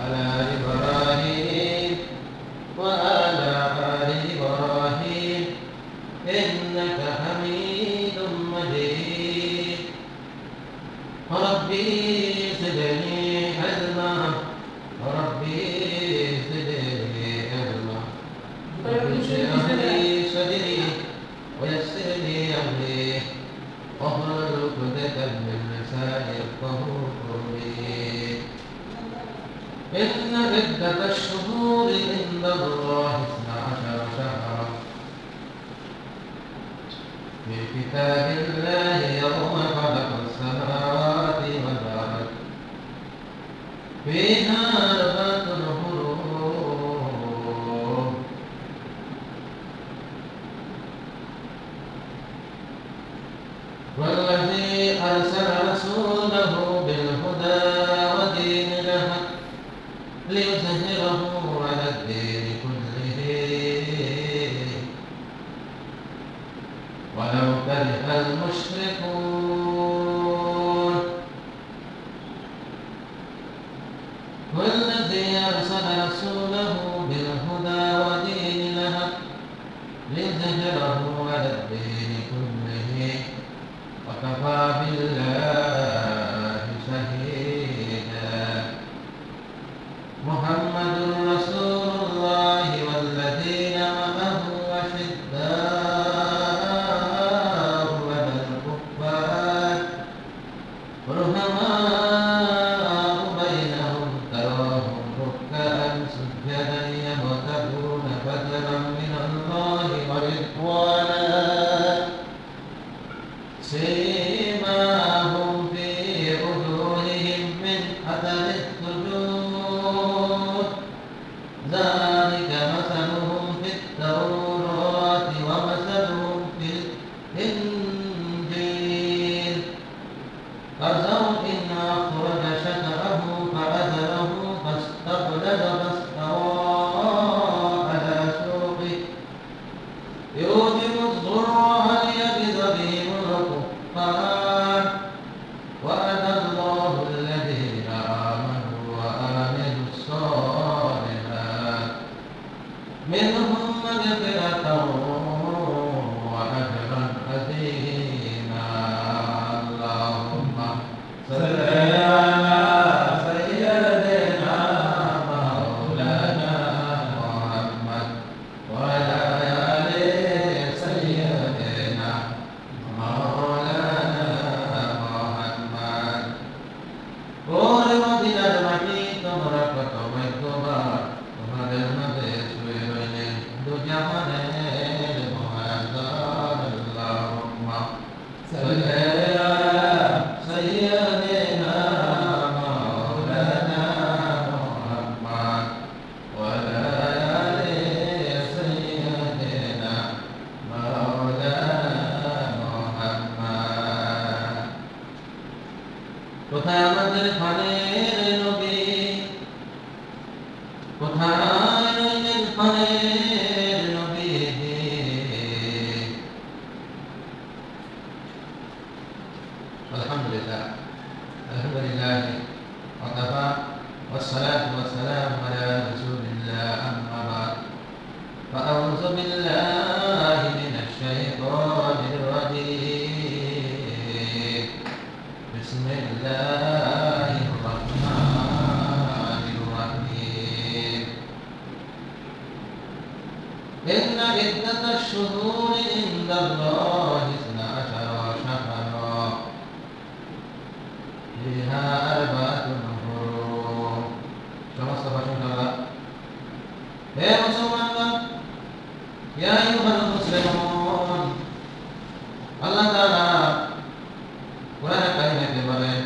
على إبراهيم وعلى آل إبراهيم إنك حميد مجيد ربي زدني علما ربي زدني علما رب اشرح لي صدري ويسر لي أمري واحلل عقدة من لساني يفقهوا قولي إن عدة الشهور عند الله 12 شهرا في كتاب الله يوم خلق السماوات والأرض فيها أربعة حروم والذي أرسل رسوله بالهدى ودين الحق ليظهره على الدين كله ولو كره المشركون والذي أرسل رسوله بالهدى ودين الحق ليظهره على الدين كله وكفى بالله شهيدا محمد رسول الله والذين معه أشداء على الكفار رحماء بينهم تراهم ركعا سجدا يبتغون فضلا من الله ورضوانا سيماهم في وجوههم من أثر السجود ذلك مثلهم في التوراة ومثلهم في الإنجيل كزرع أخرج شطأه فأزره فاستغلظ فاستوى على سوقه يوجب الزرع ليغيظ بهم الكفار وعد الله الذين آمنوا وعملوا الصالحات منهم مغفرة وأجرا عظيما اللهم صل على سيدنا مولانا محمد وعلى آل سيدنا مولانا محمد ورمضنا المحيط مرقة والكبار وهذا المدرس ويرين دو جهانين مهزار اللهم صل على سيدنا مولانا محمد وعلى آل سيدنا مولانا محمد কোথায় আমাদের খানের নবী কোথায় রইলেন খানের নবী আলহামদুলিল্লাহ আলহামদুলিল্লাহ ওয়াকাফা والصلاة والسلام على رسول الله أما بعد فأعوذ بالله من الشيطان الرجيم بسم الله الرحمن الرحيم إن عدة الشهور عند الله 12 شهرا فيها أربعة حروم সমস্ত প্রশংসা হে মুসলমানগণ ইয়া আইয়ুহাল মুসলিমুন আল্লাহ তাআলা কোরআনে কারিমে বলেন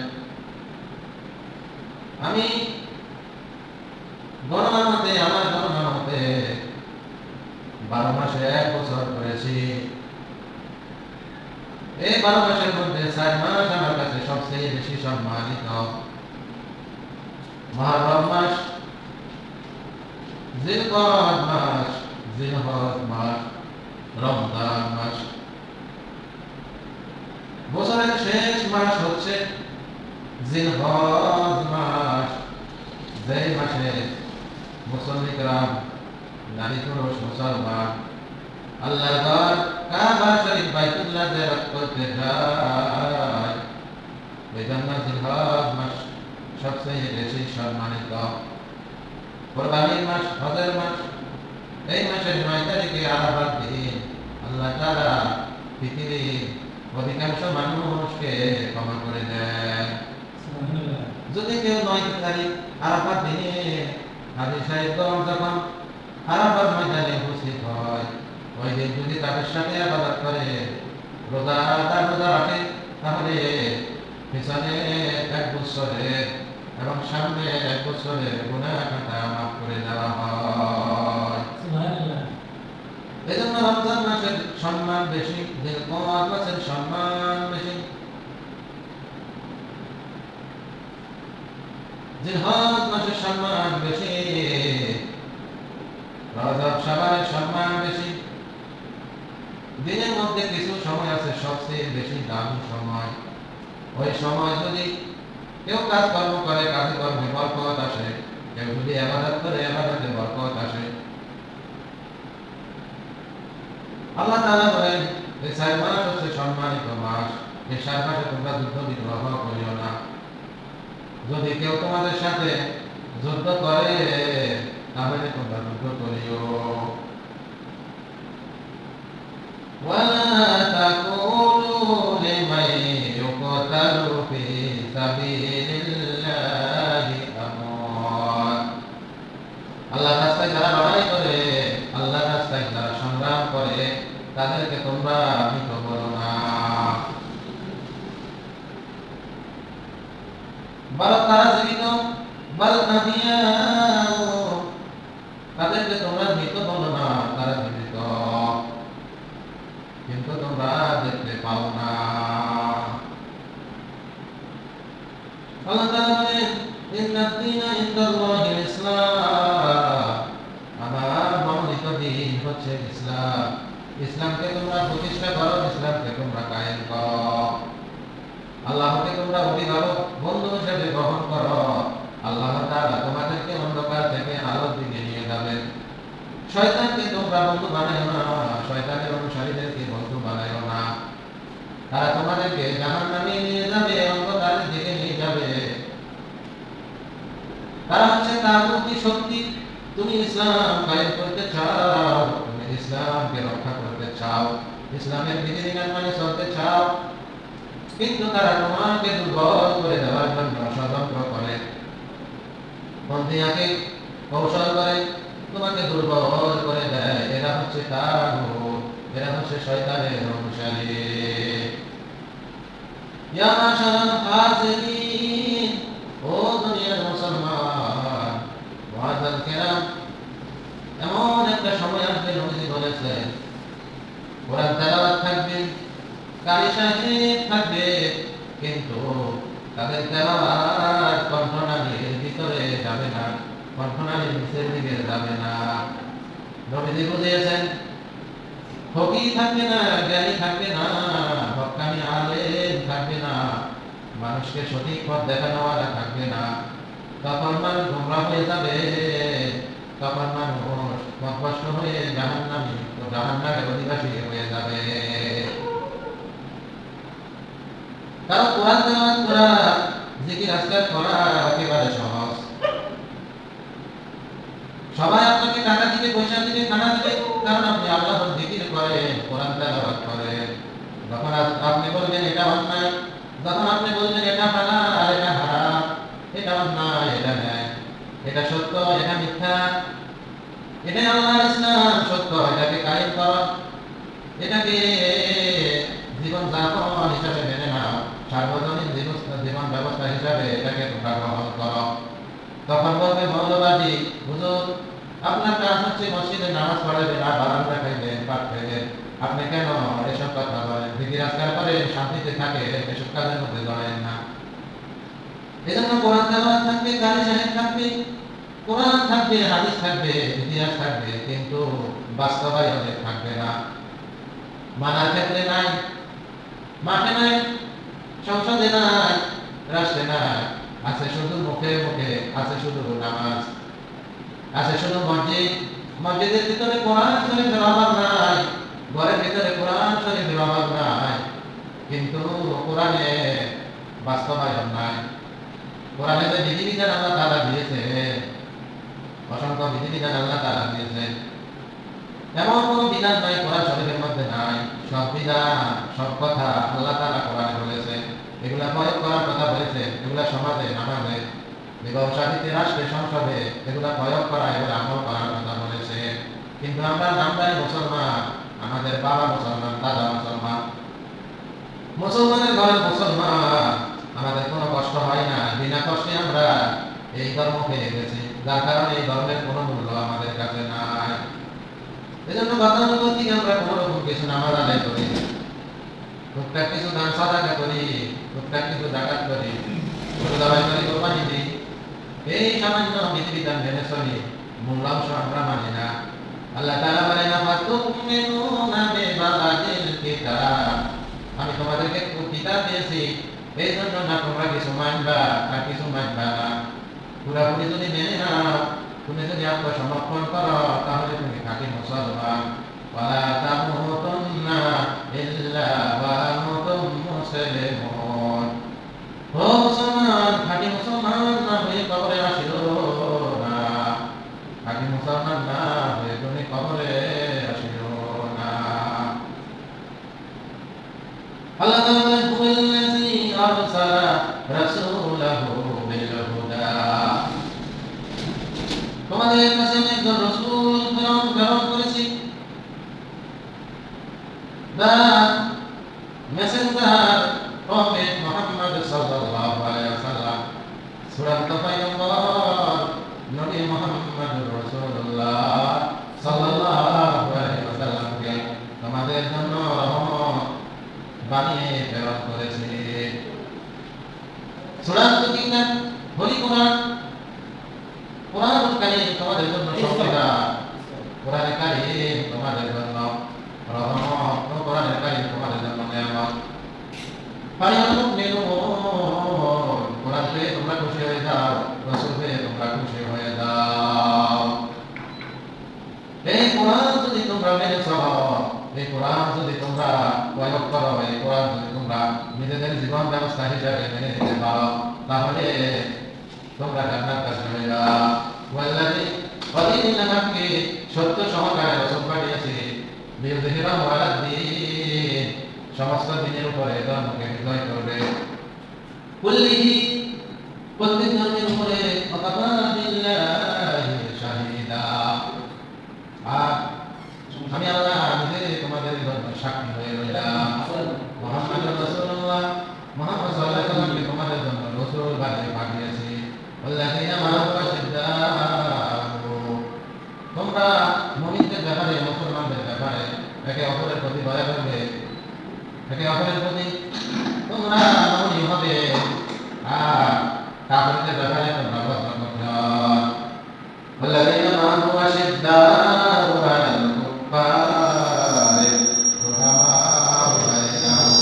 আমি গণনা মতে আমার গণনা মতে 12 মাসে 1 বছর করেছি এই 12 মাসের মধ্যে 4 মাস আমার কাছে সবচেয়ে বেশি সম্মানিত মুহররম মাস জিলকদ মাস জিলহজ মাস রমজান মাস বছরের শেষ মাস হচ্ছে জিলহজ মাস যেই মাসে মুসলমান নারী পুরুষ মুসলমান আল্লাহর ঘর কাবা শরীফ বাইতুল্লাহ জিয়ারত করতে যায়, এই জন্য জিলহজ মাস সবচেয়ে বেশি সম্মানিত। কুরবানির মাস, হজের মাস, এই মাসের 9 তারিখে আরাফার দিন আল্লাহ তাআলা পৃথিবীর অধিকাংশ মানুষকে ক্ষমা করে দেন। যদি কেউ 9 তারিখ আরাফার দিনে হাজী সাহেবগণ যখন আরাফার ময়দানে উপস্থিত হয়, ওই দিন যদি তাদের সাথে ইবাদত করে, রোজা রাখে, তাহলে পিছনে 1 বছরের এবং সামনে 1 বছরের গুনাহ খাতা মাফ করে দেওয়া হয়। এই জন্য রমজান মাসের সম্মান বেশি, জিলকদ মাসের সম্মান বেশি, জিলহজ মাসের সম্মান বেশি, রজব শাবানের সম্মান বেশি। দিনের মধ্যে কিছু সময় আছে সবচেয়ে বেশি দামি সময়। ওই সময় যদি কেউ কাজকর্ম করে, কাজে কর্মে বরকত আসে, কেউ যদি ইবাদত করে, ইবাদতে বরকত আসে। আল্লাহ তাআলা বলেন, এই 4 মাস হচ্ছে সম্মানিত মাস, এই 4 মাসে তোমরা যুদ্ধ বিগ্রহ করিও না। যদি কেউ তোমাদের সাথে যুদ্ধ করে, তাহলে তোমরা যুদ্ধ করিও। ولا تقولوا لمن يقتل في سبيل الله أموات। আল্লাহর রাস্তায় যারা লড়াই করে, আল্লাহর রাস্তায় যারা সংগ্রাম করে, তাদেরকে তোমরা মৃত বলো না। বল তারা জীবিত, বল আহইয়াউ, তাদেরকে তোমরা মৃত বলো না, তারা জীবিত, কিন্তু তোমরা দেখতে পাও না। আল্লাহ তাআলা বলেন, ইন্নাদ দীনা ইনদাল্লাহিল ইসলাম, আমার মনোনীত দিন হচ্ছে ইসলাম। ইসলামকে তোমরা প্রতিষ্ঠা করো, ইসলামকে তোমরা কায়েম করো, আল্লাহকে তোমরা অভিভাবক বন্ধু হিসেবে গ্রহণ করো। আল্লাহ তাআলা তোমাদেরকে অন্ধকার থেকে আলোর দিকে নিয়ে যাবেন। শয়তানকে তোমরা বন্ধু বানাইও না, শয়তানের অনুসারীদেরকে বন্ধু বানাইও না। তারা তোমাদেরকে জাহান্নামে নিয়ে যাবে, অন্ধকারের দিকে নিয়ে যাবে। তারা হচ্ছে তাগুতি শক্তি। তুমি ইসলাম কায়েম করতে চাও, তুমি ইসলামকে রক্ষা করতে চাও, ইসলামের বিধিবিধান মানে চলতে চাও, কিন্তু তারা তোমাকে দুর্বল করে দেওয়ার জন্য ষড়যন্ত্র করে, বন্দিয়াকে কৌশল করে তোমাকে দুর্বল করে দেয়। এরা হচ্ছে তাগুত, এরা হচ্ছে শয়তানের অনুসারী। ইয়া মাশারাল হাজিরিন, ও দুনিয়ার মুসলমান, ওয়াজাল কিরাম, এমন একটা সময় আসবে, নবীজি বলেছেন, কোরআন তেলাওয়াত থাকবে, কারি সাহেব থাকবে, কিন্তু তাদের তেলাওয়াত কণ্ঠনালীর ভিতরে যাবে না, কণ্ঠনালীর নিচের দিকে যাবে না। নবীজি বুঝিয়েছেন, ফকিহ থাকবে না, জ্ঞানী থাকবে না, হক্কানি আলেম থাকবে না, মানুষকে সঠিক পথ দেখানোওয়ালা থাকবে না। তখন মানুষ গোমরাহ হয়ে যাবে, তখন মানুষ পথভ্রষ্ট হয়ে জাহান্নামের অধিবাসী হয়ে যাবে। কারণ কোরআন তেলাওয়াত করা, জিকির আজকার করা একেবারে সহজ। সবাই আপনাকে টাকা দিবে, পয়সা দিবে, খানা দিবে, কারণ আপনি আল্লাহর জিকির করেন, কোরআন তেলাওয়াত করেন। যখন আপনি বলবেন এটা অন্যায়, যখন আপনি বলবেন এটা হালাল, এটা হারাম, এটা অন্যায়, এটা ন্যায়, এটা সত্য, এটা মিথ্যা, এটাই আল্লাহর ইসলাম সত্য, এটাকে কায়েম করো, এটাকে জীবন যাপন হিসাবে মেনে নাও, সার্বজনীন জীবন ব্যবস্থা হিসাবে এটাকে তোমরা গ্রহণ করো। তখন বলবে মৌলবাদী, হুজুর আপনার কাজ হচ্ছে মসজিদে নামাজ পড়াবেন আর বারান্দা খাইবেন, পাট খাইবেন, আপনি কেন এসব কথা বলেন, জিকির আজকার করেন, শান্তিতে থাকে, এসব কাজের মধ্যে জড়ায়েন না। এই জন্য কোরআন তেলাওয়াত থাকবে, কারি সাহেব থাকবে, কোরআন থাকবে, হাদিস থাকবে, ইতিহাস থাকবে, কিন্তু বাস্তবায়নে থাকবে না। মানার ক্ষেত্রে নাই, মাঠে নাই, সংসদে নাই, রাষ্ট্রে নাই, আছে শুধু মুখে মুখে, আছে শুধু নামাজ, আছে শুধু মসজিদ, মসজিদের ভিতরে কোরআন শরীফের অভাব নাই, ঘরের ভিতরে কোরআন শরীফের অভাব নাই, কিন্তু কোরআনে বাস্তবায়ন নাই। কোরআনে যে বিধিবিধান আল্লাহ তাআলা দিয়েছে, অসংখ্য বিধিবিধান আল্লাহ তাআলা দিয়েছে, এমন কোনো বিধান নাই কোরআন শরীফের মধ্যে নাই। সব বিধান, সব কথা আল্লাহ তাআলা কোরআনে বলেছে, এগুলা প্রয়োগ করার কথা বলেছে, এগুলা সমাজে, নামাজে, ব্যবসায়ীতে, রাষ্ট্রে, সংসদে এগুলা প্রয়োগ করা, এগুলা আমল করার কথা বলেছে। কিন্তু আমরা নামদারি মুসলমান, আমাদের বাবা মুসলমান, দাদা মুসলমান, মুসলমানের ঘরের মুসলমান, আমাদের কোনো কষ্ট হয় না, বিনা কষ্টে আমরা এই ধর্ম পেয়ে গেছি, যার কারণে এই ধর্মের কোনো মূল্য আমাদের কাছে নাই। এজন্য গতানুগতিক আমরা কোনো রকম কিছু নামাজ আদায় করি, টুকটাক কিছু দান সাদাকা করি, টুকটাক কিছু জাকাত করি, ছোট দাবাই করি, কোরবানি দিই, এই সামান্য বিধিবিধান মেনে চলি, মূল্যাংশ আমরা মানি না। আল্লাহ তাআলা বলেন, আফাতুমিনুনা বিবাদিল কিতাব, আমি তোমাদেরকে কিতাব দিয়েছি, এই জন্য না তোমরা কিছু মানবা না কিছু মানবা না। পুরাপুরি যদি মেনে নাও, তুমি যদি আত্মসমর্পণ করো, তাহলে তুমি খাঁটি মুসলমান। ওয়ালা তামুতুন্না ইল্লা ওয়া আনতুম মুসলিমুন, ও মুসলমান, খাঁটি মুসলমান না হয়ে কবরে আসিও না, খাঁটি মুসলমান না হয়ে তুমি কবরে আসিও না। আল্লাহ তাআলা বলেন, হুয়াল্লাযী আরসালা রাসূলাহু বিল হুদা, তোমাদের কাছে আমি একজন রাসূল প্রেরণ করেছি, দা মেসেঞ্জার প্রফেট মুহাম্মদ সাল্লাল্লাহু আলাইহি ওয়াসাল্লাম, চূড়ান্ত পয়গম্বর নবী মুহাম্মদ রাসূলুল্লাহ সাল্লাল্লাহু আলাইহি ওয়াসাল্লামকে তোমাদের জন্য রহমত বানিয়ে প্রেরণ করেছে। চূড়ান্ত কিতাব হলি কোরআন, কোরআনুল কারীম তোমাদের জন্য সংবিধান, কোরআনে কারীম তোমাদের জন্য রহমত, কোরআনে কারীম তোমাদের জন্য নিয়ামত। কোরআন পেয়ে তোমরা খুশি হয়ে যাও, রাসূল পেয়ে তোমরা খুশি হয়ে যাও। এই কোরআন যদি তোমরা মেনে চলো, এই কোরআন যদি তোমরা প্রয়োগ করো, এই কোরআন যদি তোমরা নিজেদের জীবন ব্যবস্থা হিসাবে মেনে নিতে পারো, তাহলে তোমরা জান্নাতবাসী হয়ে যাও। ওয়াল্লাযী কদিনাকে সত্য সহকারে রাসূল পাঠিয়েছি, লিইয়ুযহিরাহু আলাদ দ্বীন, সমস্ত দিনের উপরে ধর্মকে বিজয় করবে। কুল্লিহি, প্রত্যেক ধর্মের উপরে, ওয়াকাফা বিল্লাহি শাহীদা, আর আমি আল্লাহ নিজে তোমাদের জন্য সাক্ষী হয়ে রইলাম। মুহাম্মদুর রাসূলুল্লাহ, মুহাম্মদ সাল্লাল্লাহু আলাইহি ওয়াসাল্লামকে তোমাদের জন্য রাসূল বানিয়ে পাঠিয়েছি। ওয়াল্লাযীনা মা'আহু আশিদ্দাউ, তোমরা মুমিনদের ব্যাপারে, মুসলমানদের ব্যাপারে একে অপরের প্রতি দয়া করবে, একে অপরের প্রতি তোমরা নমনীয় হবে, আর কাফিরদের ব্যাপারে তোমরা বদলা করবে। ওয়াল্লাযীনা মা'আহু আশিদ্দাউ আলাল কুফফারি রুহামাউ বাইনাহুম,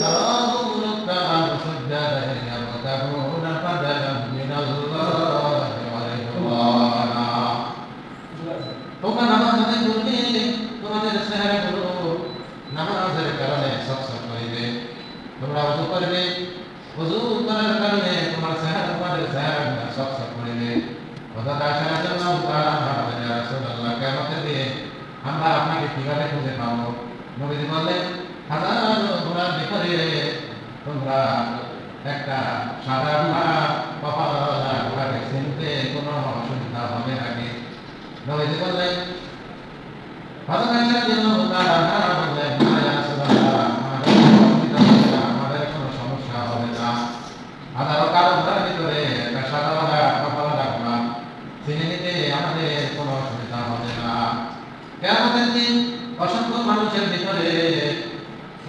তারাহুম রুক্কা'an সুজ্জাদান ইয়াবতাগুনা ফাদলান মিনাল্লাহি ওয়া রিদওয়ানা। তোমরা নামাজ আদায় করবে, তোমাদের চেহারাগুলো নামাজের কারণে চকচক করিবে, তোমরা ওযু করবে, ওযু করার কারণে তোমার চেহারা, তোমাদের চেহারাগুলো চকচক করিবে। হযরত আয়েশা রাদিয়াল্লাহু তাআলা আনহা বলেন, ইয়া রাসূলুল্লাহ, কিয়ামতের দিনে আমরা আপনাকে কিভাবে খুঁজে পাবো? নবীজি বললেন, হাজারো ঘোড়ার ভিতরে তোমরা একটা সাদা ঘোড়া, কপালওয়ালা ঘোড়াকে চিনতে কোনো অসুবিধা হবে নাকি? নবীজি বললেন, হযরত আয়েশা রাদিয়াল্লাহু তাআলা আনহা বললেন, ইয়া রাসূলুল্লাহ, আমাদের কোনো সমস্যা হবে না, হাজারো কালো ঘোড়ার ভিতরে একটা সাদাওয়ালা কপালওয়ালা ঘোড়া চিনে নিতে আমাদের কোনো অসুবিধা হবে না। কিয়ামতের দিন অসংখ্য মানুষের ভিতরে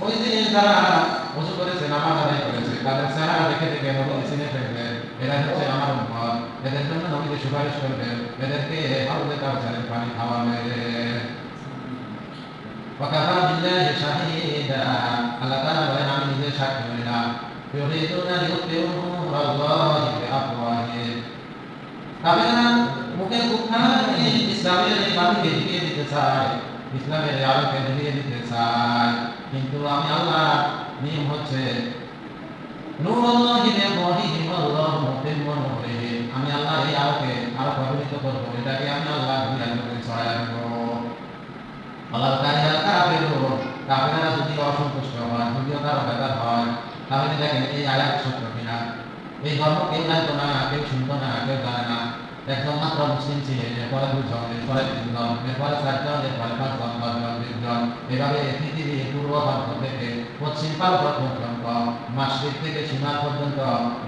ওই যে যারা ওযু করেছে, নামাজ আদায় করেছে, তাদের চেহারা দেখে দেখে নবী চিনে ফেলবেন, এরা হচ্ছে আমার উম্মত, এদের জন্য নবীজি সুপারিশ করবেন, এদেরকে হাউজে কাউসারের পানি খাওয়াবেন। ওয়াকাফা বিল্লাহি শাহীদা, আল্লাহ তাআলা বলেন, আমি নিজে সাক্ষী হইলাম। ইউরিদুনা লিইউতিউ নূরাল্লাহি বিআফওয়াহিহিম। কাফেররা মুখের মুখখানি ইসলামের এই বাতিকে ঢেকে দিতে চায়, ইসলামের এই আলোকে ঢেকে দিতে চায়, কিন্তু আমি আল্লাহ নিয়ম হচ্ছে নূরাল্লাহি বিআফওয়াহিহিম আল্লাহু মুতিম্মু নূরিহি। আমি আল্লাহ এই আলোকে আরো প্রজ্বলিত করবো, এটাকে আমি আল্লাহ দুনিয়ার মধ্যে ছড়ায় দেবো। আল্লাহ কারিহাল কাফিরুন, কাফেররা যদি অসন্তুষ্ট হয়, যদিও তারা বেকার হয়, তাহলে দেখেন এই আয়াত সত্য কিনা। এই ধর্ম কেউ জানতো না, কেউ শুনতো না, কেউ জানে না। একজন মাত্র মুসলিম ছিলেন, এরপরে 2 জন, এরপরে 3 জন, এরপরে 4 জন, এরপরে 5 জন, 10 জন, 20 জন, এভাবে পৃথিবীর পূর্ব প্রান্ত থেকে পশ্চিম প্রান্ত পর্যন্ত, মাশরিক থেকে সীমার পর্যন্ত,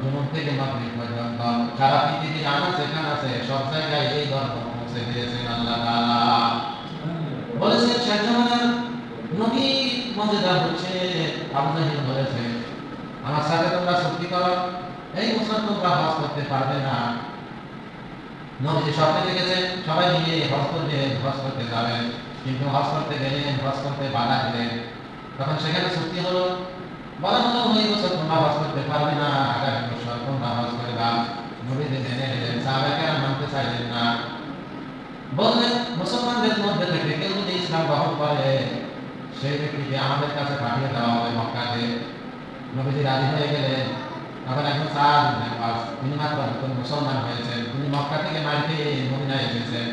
জুনুব থেকে মাগরিব পর্যন্ত, সারা পৃথিবীর আনাচে কানাচে সব জায়গায় এই ধর্ম পৌঁছে দিয়েছেন আল্লাহ তাআলা। বলেছেন শেষ জামানার নবী মর্যাদা হচ্ছে আবু জাহেল বলেছে, আমার সাথে তোমরা চুক্তি করো, এই বছর তোমরা হজ করতে পারবে না। নবী স্বপ্নে দেখেছেন সবাই মিলে হজ করতে যাবেন, কিন্তু হজ করতে গেলেন, হজ করতে বাধা দিলেন। তখন সেখানে চুক্তি হলো, বলা হলো এই বছর তোমরা হজ করতে পারবে না, আগামী বছর তোমরা হজ করবা। নবী জেনে নিলেন, সাহাবায়েরা মানতে চাইলেন না। বললেন মুসলমানদের মধ্যে থেকে কেউ যদি ইসলাম গ্রহণ করে, সেই ব্যক্তিকে আমাদের কাছে পাঠিয়ে দেওয়া হবে মক্কাতে। নবীজি রাজি হয়ে গেলেন। তখন একজন সাদ ইবনে ওয়াস, তিনি মাত্র নতুন মুসলমান হয়েছেন, তিনি মক্কা থেকে মার খেয়ে মদিনায় এসেছেন।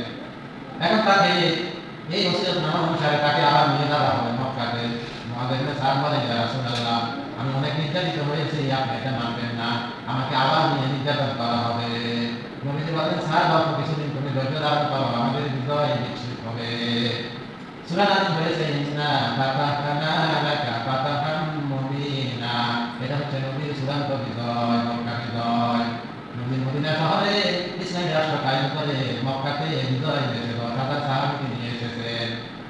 এখন তাকে এই ওসিয়ত নামা অনুসারে তাকে আবার নিয়ে যাওয়া হবে মক্কাতে। মুআয ইবনে সাদ বলেন, ইয়া রাসূলুল্লাহ, আমি অনেক নির্যাতিত হয়েছি, আপনি এটা মানবেন না, আমাকে আবার নিয়ে নির্যাতন করা হবে। নবীজি বলেন, সাদ অল্প কিছুদিন তুমি ধৈর্য ধারণ করো, আমাদের বিজয় নিশ্চিত হবে। সূরা নাজিল হয়েছে, ইন্না ফাতাহনা লাকা ফাতাহান মুবিনা। এটা হচ্ছে নবীর চূড়ান্ত বিজয়, মক্কা বিজয়। নবী মদিনা শহরে ইসলামী রাষ্ট্র কায়েম করে মক্কাতে বিজয় এনেছে, 10,000 সাহাবীকে নিয়ে এসেছেন,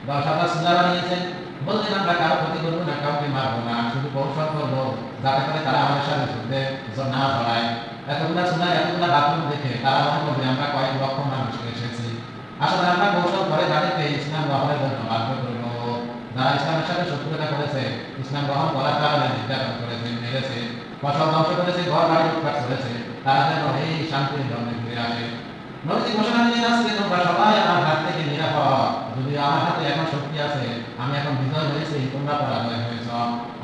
10,000 সুলারা নিয়েছেন। বললেন আমরা কারো ক্ষতি করবো না, কাউকে মারবো না, শুধু কৌশল করবো যাতে করে তারা আমাদের সাথে যুদ্ধে না জড়ায়। এতগুলা সুলা, এতগুলা বাথরুম দেখে তারা মনে করবে আমরা কয়েক লক্ষ মানুষ এসেছি। আসলে আমরা কৌশল করে তাদেরকে ইসলাম গ্রহণের জন্য বাধ্য করবো। যারা ইসলামের সাথে শত্রুতা করেছে, ইসলাম গ্রহণ করার কারণে নির্যাতন করেছে, মেরেছে, ফসল ধ্বংস করেছে, ঘর বাড়ি লুটপাট করেছে, তারা যেন এই শান্তির জন্য ফিরে আসে। নবী ঘোষণা দিয়ে আজকে তোমরা সবাই আমার হাত থেকে নিরাপদ। যদি আমার হাতে এখন শক্তি আছে, আমি এখন বিজয় হয়েছি, তোমরা পরাজয় হয়েছ।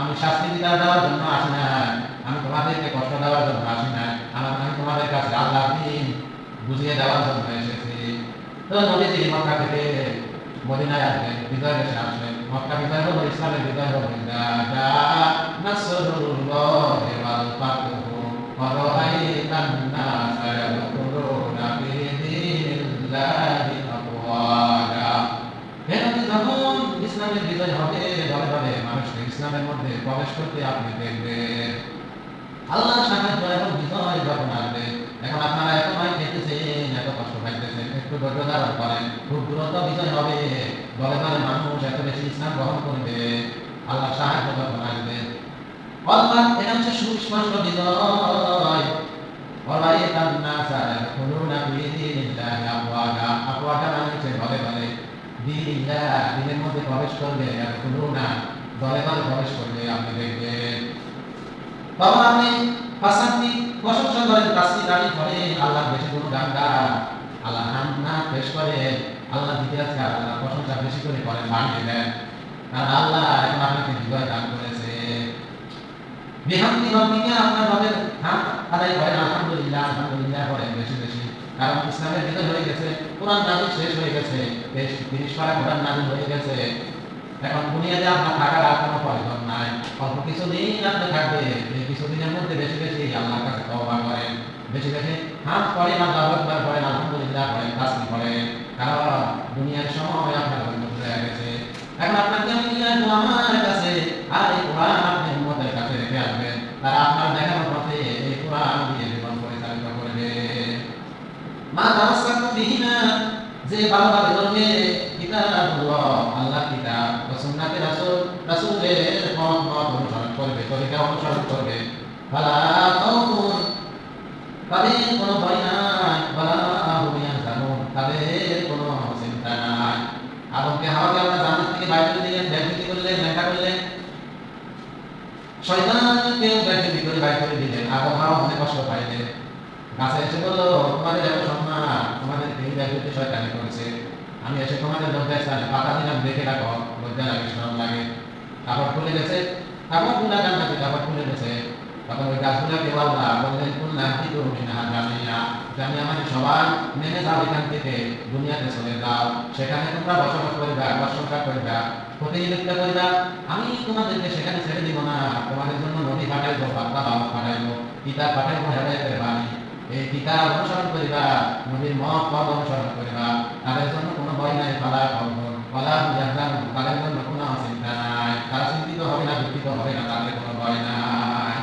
আমি শাস্তি বিচার দেওয়ার জন্য আসি না, আমি তোমাদেরকে কষ্ট দেওয়ার জন্য আসি না, আমি তোমাদের কাছে আল্লাহর দ্বীন বুঝিয়ে দেওয়ার জন্য এসেছি। তো নবীজি মক্কা থেকে মদিনায় আসবেন, বিজয় দেশে আসবেন। মক্কা বিজয় হলো ইসলামের বিজয় হলো, নাসরুল্লাহি ওয়াল ফাতহু ওয়া রাআইতান নাসা ইয়াদখুলুনা ফি দীনিল্লাহি আফওয়াজা। যখন ইসলামের বিজয় হবে, দলে দলে মানুষকে ইসলামের মধ্যে প্রবেশ করতে আপনি দেখবেন। আল্লাহর সাহায্য এবং বিজয় যখন আসবে, এখন আপনারা এত ভয় খেতেছেন, এত কষ্ট পাইতেছেন, একটু ধৈর্য ধারণ করেন, খুব দ্রুত বিজয় হবে। দলে দলে মানুষ এত বেশি ইসলাম গ্রহণ করবে, আল্লাহর সাহায্য যখন আসবে। অর্থাৎ এটা হচ্ছে সুস্পষ্ট বিজয়। ওয়ারাইতান নাসা ইয়াদখুলুনা ফি দীনিল্লাহি আফওয়াজা। আফওয়াজা মানে হচ্ছে দলে দলে, দীনিল্লাহ, দ্বীনের মধ্যে প্রবেশ করবে, ইয়াদখুলুনা, দলে দলে প্রবেশ করবে, আপনি দেখবেন। তখন আপনি ফাসান্তি প্রশংসা করেন, তাসবিহ তারিফ করেন, আল্লাহর বেশি গুণগান গান, আল্লাহ নাম পেশ করেন, আল্লাহ দিতে আছে, আল্লাহ প্রশংসা বেশি করে করেন, বাড়িয়ে দেন, কারণ আল্লাহ এখন আপনাকে বিজয় দান করেছে। বিহামদি রব্বিকা, আপনার রবের হামদ আদায় করেন, আলহামদুলিল্লাহ, আলহামদুলিল্লাহ করেন বেশি বেশি, কারণ ইসলামের বিজয় হয়ে গেছে, কোরআন নাযিল শেষ হয়ে গেছে, 30 পারা কোরআন নাযিল হয়ে গেছে। এখন দুনিয়াতে আপনার থাকার আর কোনো প্রয়োজন নাই, অল্প কিছুদিন আপনি থাকবে। এই কিছুদিনের মধ্যে বেশি বেশি আল্লাহর কাছে তওবা করেন, বেশি বেশি হামদ করেন, আল্লাহু আকবার করেন, আলহামদুলিল্লাহ করেন, তাসবিহ করেন, কারণ দুনিয়ার সময় আপনার জন্য চলে গেছে। এখন আপনার কেমন আমার কাছে, আর এই কোরআন আপনি উম্মতের কাছে রেখে আসবেন, তারা আপনার দেখানোর পথে এই কোরআন দিয়ে জীবন পরিচালিত করবে। মা তামাসসাকু বিহিমা, যে ভালোভাবে ধরবে কিতাবুল্লাহ, আল্লাহর কিতাব, ও সুন্নাতে রাসূল, রাসূলের মত অনুসরণ করবে, তরিকা অনুসরণ করবে, ফালা খাউফুন, তাদের কোনো ভয় নাই, ওয়ালা হুম ইয়াহজানুন, তাদের কোনো চিন্তা নাই। আদমকে হাওয়াকে আল্লাহ জান্নাত থেকে বাইরে করে দিলেন, বেইজ্জতি করলেন, নেকা করলেন। শয়তানকে বেইজ্জতি করে বের করে দিলেন, আবহাওয়া মনে কষ্ট পাইলেন। গাছে এসে বললো, তোমাদের এত সম্মান, তোমাদের এই ব্যাপারে শয়তানি করেছে। আমি এসে তোমাদের লজ্জায় স্থানে পাতা দিলাম, দেখে রাখো, লজ্জা লাগে, শরম লাগে। কাপড় খুলে গেছে, কাপড় খুলে জান্নাতে কাপড় খুলে গেছে। তখন ওই গাছগুলাকে আল্লাহ বললেন, কুল্লা হিদু মিনহা জামিয়া, জানি আমাদের সবাই নেমে যাও এখান থেকে, দুনিয়াতে চলে যাও, সেখানে তোমরা বসবাস করবা, বসবাস করবা, প্রতিনিধিত্ব করবা। আমি তোমাদেরকে সেখানে ছেড়ে দিব না, তোমাদের জন্য নদী পাঠাইবো, বার্তা বাবা পাঠাইবো, কিতাব পাঠাইবো, হেদায়েতের বাণী। এই কিতাব অনুসরণ করিবা, নবীর মত পথ অনুসরণ করিবা, তাদের জন্য কোনো ভয় নাই, ফালা ফালা ইয়াহজানু, তাদের জন্য কোনো চিন্তা নাই, তারা চিন্তিত হবে না, দুঃখিত হবে না, তাদের কোনো ভয় নাই।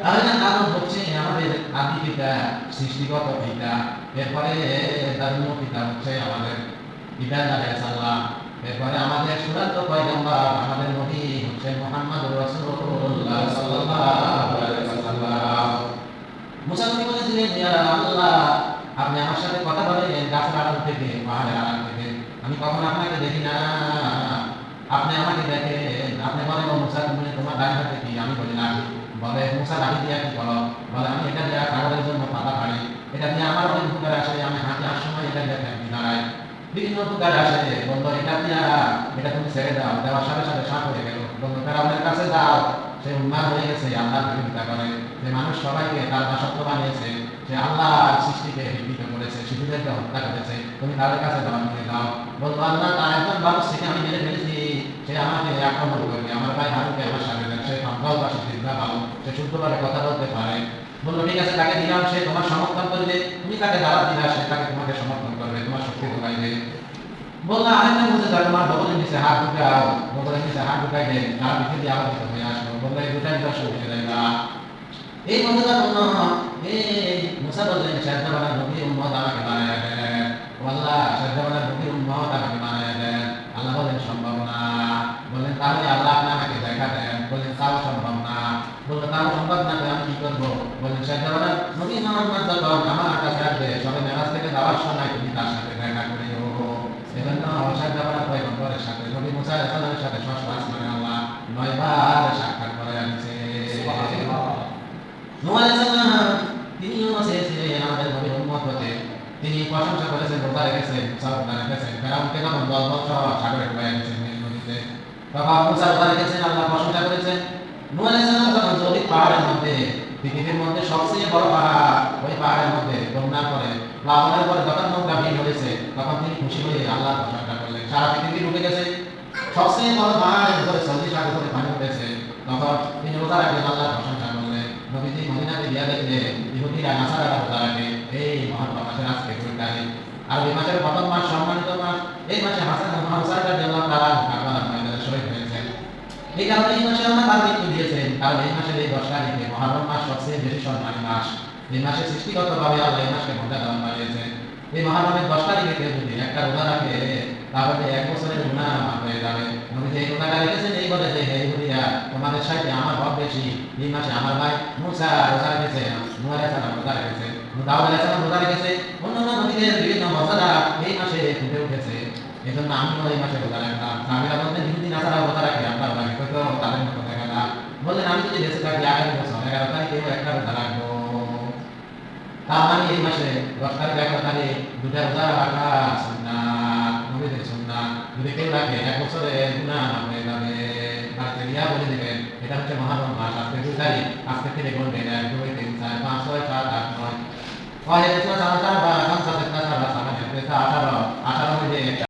তাহলে কারণ হচ্ছে আমাদের আদি পিতা, সৃষ্টিগত পিতা, এরপরে ধর্ম পিতা হচ্ছে আমাদের পিতা আলাইহিস সালাম, এরপরে আমাদের চূড়ান্ত পয়গম্বর আমাদের নবী হচ্ছেন মুহাম্মদুর রাসূলুল্লাহ সাল্লাল্লাহু আলাইহি ওয়াসাল্লাম। মুসা নবী বলেছিলেন, ইয়া আল্লাহ, আপনি আমার সাথে কথা বলেন গাছের আড়াল থেকে, পাহাড়ের আড়াল থেকে, আমি কখনো আপনাকে দেখি না, আপনি আমাকে দেখেন। আপনি বলেন, ও মুসা, তুমি তোমার ডান হাতে কি? আমি বলি না। বলে, মুসা লাঠি দিয়া কি করো? বলে, আমি এটা দিয়া কাগজের জন্য পাতা পাড়ি, এটা দিয়ে আমার অনেক উপকার আসে, আমি হাতে আসার সময় এটা দিয়ে ফ্যাঁকি দাঁড়াই, বিভিন্ন উপকার আসে। বললো, এটা দিয়া, এটা তুমি ছেড়ে দাও, দেওয়ার সাথে সাথে সাপ হয়ে গেল। বললো, ফেরাউনের কাছে যাও, সে উন্মাদ হয়ে গেছে, আল্লাহর বিরোধিতা করে, যে মানুষ সবাইকে তার দাসত্ব বানিয়েছে, সে আল্লাহর সৃষ্টিকে বিকৃত করেছে, শিশুদেরকে হত্যা করেছে, তুমি তাদের কাছে যাও, নিয়ে যাও। বললো, আল্লাহ, তার একজন মানুষ থেকে আমি মেরে ফেলেছি, সে আমাকে আক্রমণ করবে, আমার ভাই হারুকে আমার সাথে দেন, সে সম্ভব বা সিদ্ধা ভালো, সে শুদ্ধভাবে কথা বলতে পারে। বললো, ঠিক আছে, তাকে দিলাম, সে তোমার সমর্থন করবে, তুমি তাকে দাঁড়া দিলা, সে তাকে তোমাকে সমর্থন করবে, তোমার শক্তি ঢুকাইবে। বললো, আরেকটা বুঝে যা, তোমার বগলের নিচে হাত ঢুকাও, বগলের নিচে হাত ঢুকাই দেন, তার ভিতরে দিয়ে আবার হয়ে আসলো। বললো, এই দুটাই দর্শন হয়ে যায় না। এই বন্ধুটা বললো, এই মুসা বললেন, সাহায্যবানা নবী উম্মত আমাকে বানায় দেন, আল্লাহ সাহায্যবানা নবী উম্মত আমাকে বানায় দেন। আল্লাহ বলেন, সম্ভব না। বললেন, তাহলে আল্লাহ আপনি আমাকে দেখা দেন। বললেন, তাও সম্ভব না। বললো, তাও সম্ভব না, আমি কি করবো? বললেন, সাহায্যবানা নবী মুহাম্মদ যখন আমার কাছে আসবে, সবে মেরাজ থেকে যাওয়ার সময় তুমি তার সাথে দেখা করিও। এজন্য সাহায্যবানা পয়গম্বরের সাথে, নবী মুসা আলাইহিস সালামের সাথে ষষ্ঠ আসমানে আল্লাহ 9 বার সাক্ষাৎ করে আনছে। নূহ আলাইহিস সালাম তিনিও চেয়েছিলেন আমাদের নবীর উম্মত হতে, তিনি প্রশংসা করেছেন, রোজা রেখেছেন, মুসা রোজা রেখেছেন, ফেরাউনকে যখন দলবল সহ সাগরে ডুবাইয়া দিয়েছেন নদীতে, তখন মুসা রোজা রেখেছেন, আল্লাহ প্রশংসা করেছেন। নূহ আলাইহিস সালাম যখন জরিদ পাহাড়ের মধ্যে, পৃথিবীর মধ্যে সবচেয়ে বড় পাহাড়, ওই পাহাড়ের মধ্যে বন্যার পরে, প্লাবনের পরে যখন নৌকা ভিড় হয়েছে, তখন তিনি খুশি হয়ে আল্লাহর প্রশংসা করলেন। সারা পৃথিবী ডুবে গেছে, সবচেয়ে বড় পাহাড়ের উপরে 40 হাত উপরে পানি উঠেছে, তখন তিনি রোজা রাখলেন, আল্লাহর প্রশংসা করলেন। নবীজি মদিনাতে গিয়া দেখলেন ইহুদিরা নাসারারা রোজা রাখে, এই মহান মাসের আজকে 2 তারিখ, আর এই মাসের প্রথম মাস, সম্মানিত মাস, এই মাসে হাসান হুসাইন রাদিয়াল্লাহু তাআলা কারবালার ময়দানে শহীদ হয়েছেন। এই কারণে এই মাসে আল্লাহ তার মৃত্যু দিয়েছেন, কারণ এই মাসের এই 10 তারিখে মহরম মাস সবচেয়ে বেশি সম্মানী মাস। এই মাসে সৃষ্টিগতভাবে আল্লাহ এই মাসকে মর্যাদাবান বানিয়েছেন। এই মহরমের 10 তারিখে কেউ যদি একটা রোজা রাখে, তাহলে 1 বছরের গুনাহ মাফ হয়ে যাবে। নবী যে রোজাটা রেখেছেন, এই বলে যে, হে ইহুদিরা, তোমাদের সাথে আমার হক বেশি, এই মাসে আমার ভাই মুসা রোজা রেখেছে, নূহ আলাইহিস সালাম রোজা রেখেছে, দাউদ আলাইহিস সালাম রোজা রেখেছে, অন্যান্য নবীদের বিভিন্ন মর্যাদা এই মাসে ফুটে উঠেছে। এজন্য আমিও এই মাসে রোজা রাখলাম। সাহাবীরা বলতেন, ইহুদি নাসারা রোজা রাখে, আপনারা রোজা রাখে, তো তাদের মতো দেখা না। বললেন, আমি যদি বেঁচে থাকি আগামী বছর 11 তারিখে একটা রোজা রাখবো। তার মানে এই মাসে 10 তারিখ 11 তারিখ দুটা রোজা রাখা সুন্নাত, নবীদের সুন্নাত। যদি কেউ রাখে 1 বছরে গুনাহ মাফ হয়ে যাবে। বাড়িতে গিয়া বলে দেবেন, এটা হচ্ছে মহরম মাস, আজকে 2 তারিখ, আজকে থেকে গুনবেন 1 2 3 4 5 6 7 8 9 18 18 18 18